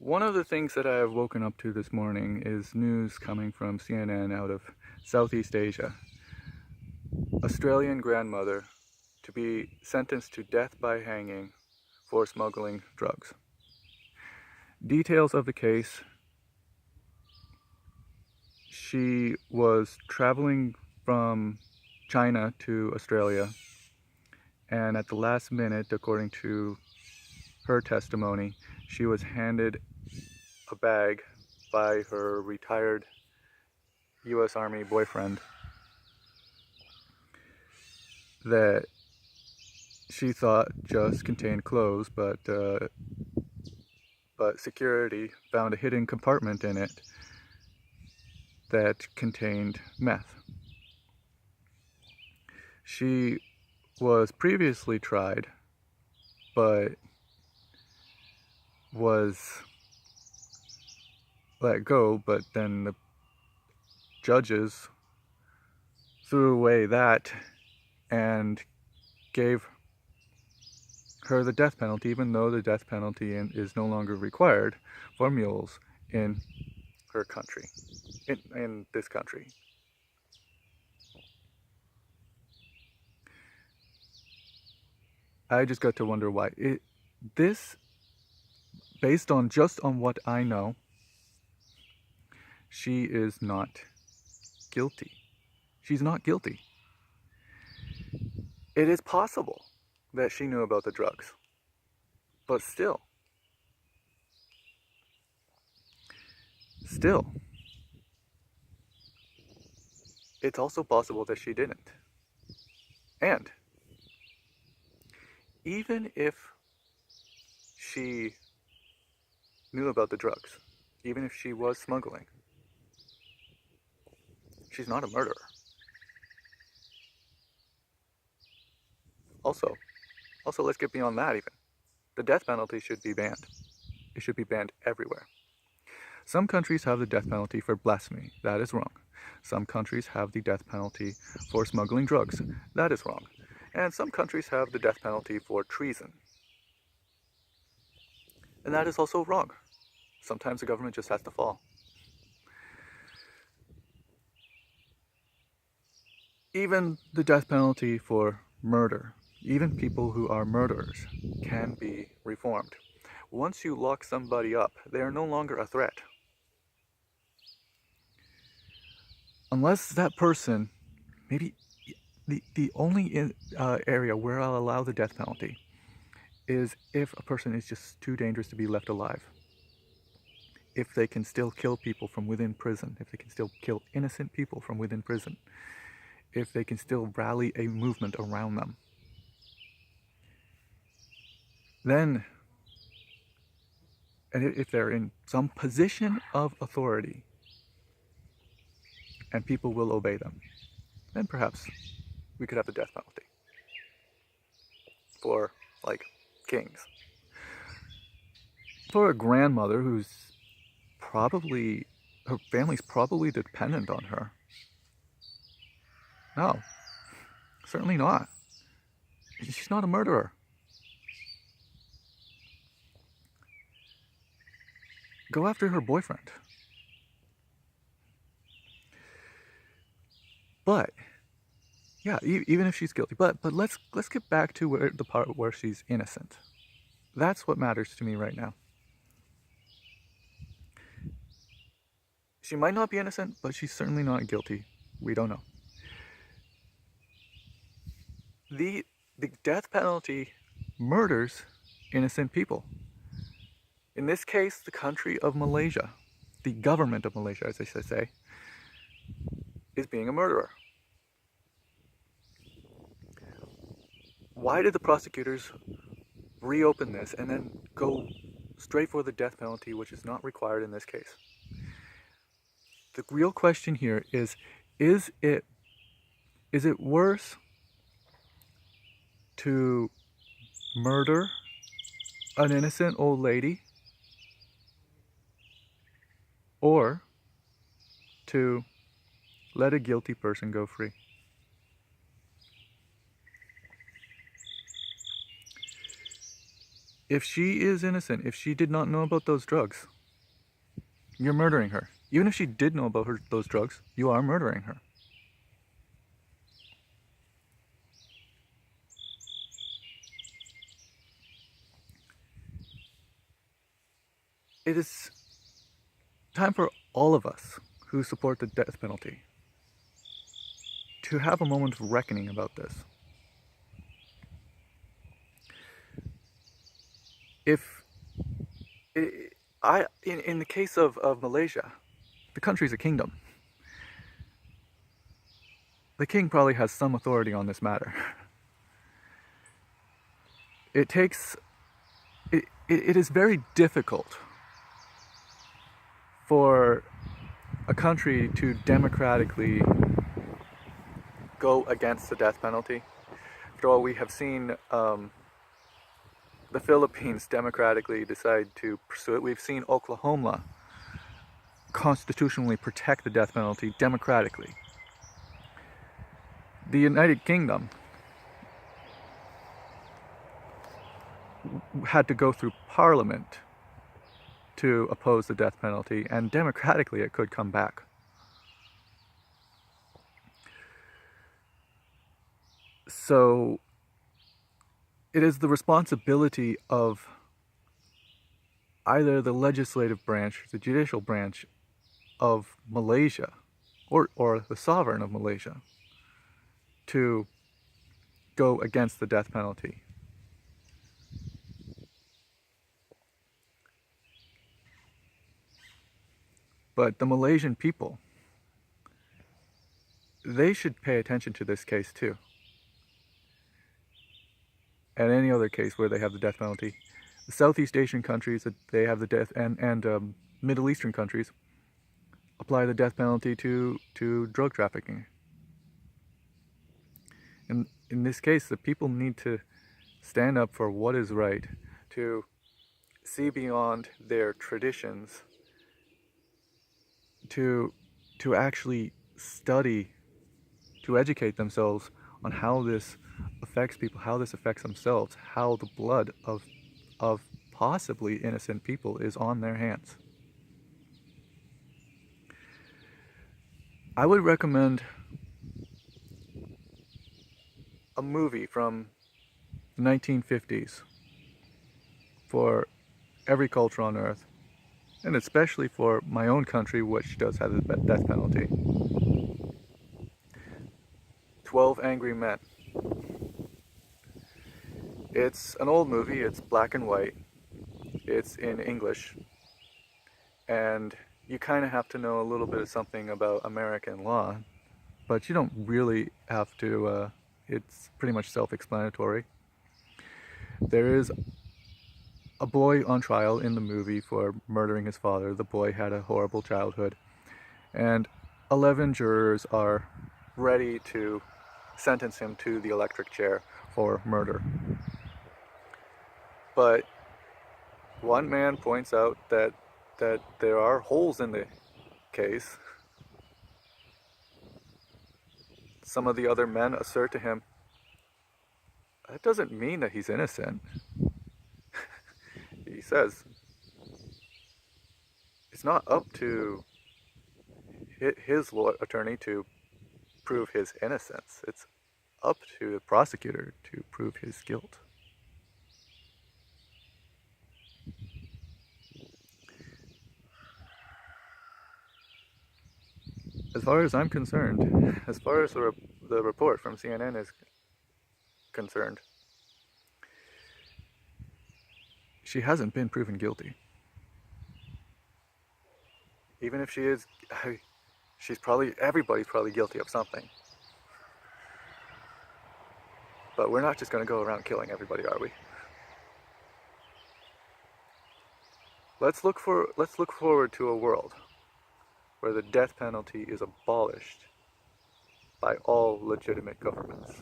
One of the things that I have woken up to this morning is news coming from CNN out of Southeast Asia. Australian grandmother to be sentenced to death by hanging for smuggling drugs. Details of the case: she was traveling from China to Australia, and at the last minute, according to her testimony, she was handed a bag by her retired U.S. Army boyfriend that she thought just contained clothes, but security found a hidden compartment in it that contained meth. She was previously tried, but was let go, but then the judges threw away that and gave her the death penalty, even though the death penalty is no longer required for mules in her country, in this country. I just got to wonder why. This, based on just on what I know, she is not guilty. She's not guilty. It is possible that she knew about the drugs, but still, it's also possible that she didn't. And even if she knew about the drugs, even if she was smuggling, she's not a murderer. Also, let's get beyond that even. The death penalty should be banned. It should be banned everywhere. Some countries have the death penalty for blasphemy. That is wrong. Some countries have the death penalty for smuggling drugs. That is wrong. And some countries have the death penalty for treason. And that is also wrong. Sometimes the government just has to fall. Even the death penalty for murder, even people who are murderers, can be reformed. Once you lock somebody up, they are no longer a threat. Unless that person, maybe the only area where I'll allow the death penalty is if a person is just too dangerous to be left alive. If they can still kill people from within prison, if they can still kill innocent people from within prison, if they can still rally a movement around them, then, and if they're in some position of authority and people will obey them, then perhaps we could have the death penalty for, like, kings. For a grandmother who's probably, her family's probably dependent on her, no, certainly not. She's not a murderer. Go after her boyfriend. But yeah, even if she's guilty, but let's get back to the part where she's innocent. That's what matters to me right now. She might not be innocent, but she's certainly not guilty. We don't know. The death penalty murders innocent people. In this case, the country of Malaysia, the government of Malaysia, as I should say, is being a murderer. Why did the prosecutors reopen this and then go straight for the death penalty, which is not required in this case? The real question here is it worse to murder an innocent old lady or to let a guilty person go free? If she is innocent, if she did not know about those drugs, you're murdering her. Even if she did know about those drugs, you are murdering her. It is time for all of us who support the death penalty to have a moment of reckoning about this. If in the case of Malaysia, the country's a kingdom. The king probably has some authority on this matter. It is very difficult for a country to democratically go against the death penalty. After all, we have seen the Philippines democratically decide to pursue it. We've seen Oklahoma constitutionally protect the death penalty democratically. The United Kingdom had to go through Parliament to oppose the death penalty, and democratically it could come back. So it is the responsibility of either the legislative branch, the judicial branch of Malaysia, or the sovereign of Malaysia, to go against the death penalty. But the Malaysian people, they should pay attention to this case too. And any other case where they have the death penalty. The Southeast Asian countries, they have the death, and Middle Eastern countries apply the death penalty to drug trafficking. And in this case, the people need to stand up for what is right, to see beyond their traditions, to actually study, to educate themselves on how this affects people, how this affects themselves, how the blood of possibly innocent people is on their hands. I would recommend a movie from the 1950s for every culture on earth, and especially for my own country, which does have the death penalty. 12 Angry Men. It's an old movie, it's black and white, it's in English, and you kind of have to know a little bit of something about American law, but you don't really have to, it's pretty much self-explanatory. There is a boy on trial in the movie for murdering his father. The boy had a horrible childhood, and 11 jurors are ready to sentence him to the electric chair for murder. But one man points out that there are holes in the case. Some of the other men assert to him, that doesn't mean that he's innocent. He says, it's not up to his attorney to prove his innocence. It's up to the prosecutor to prove his guilt. As far as I'm concerned, as far as the report from CNN is concerned, she hasn't been proven guilty. Even if she is, everybody's probably guilty of something. But we're not just going to go around killing everybody, are we? Let's look forward to a world where the death penalty is abolished by all legitimate governments.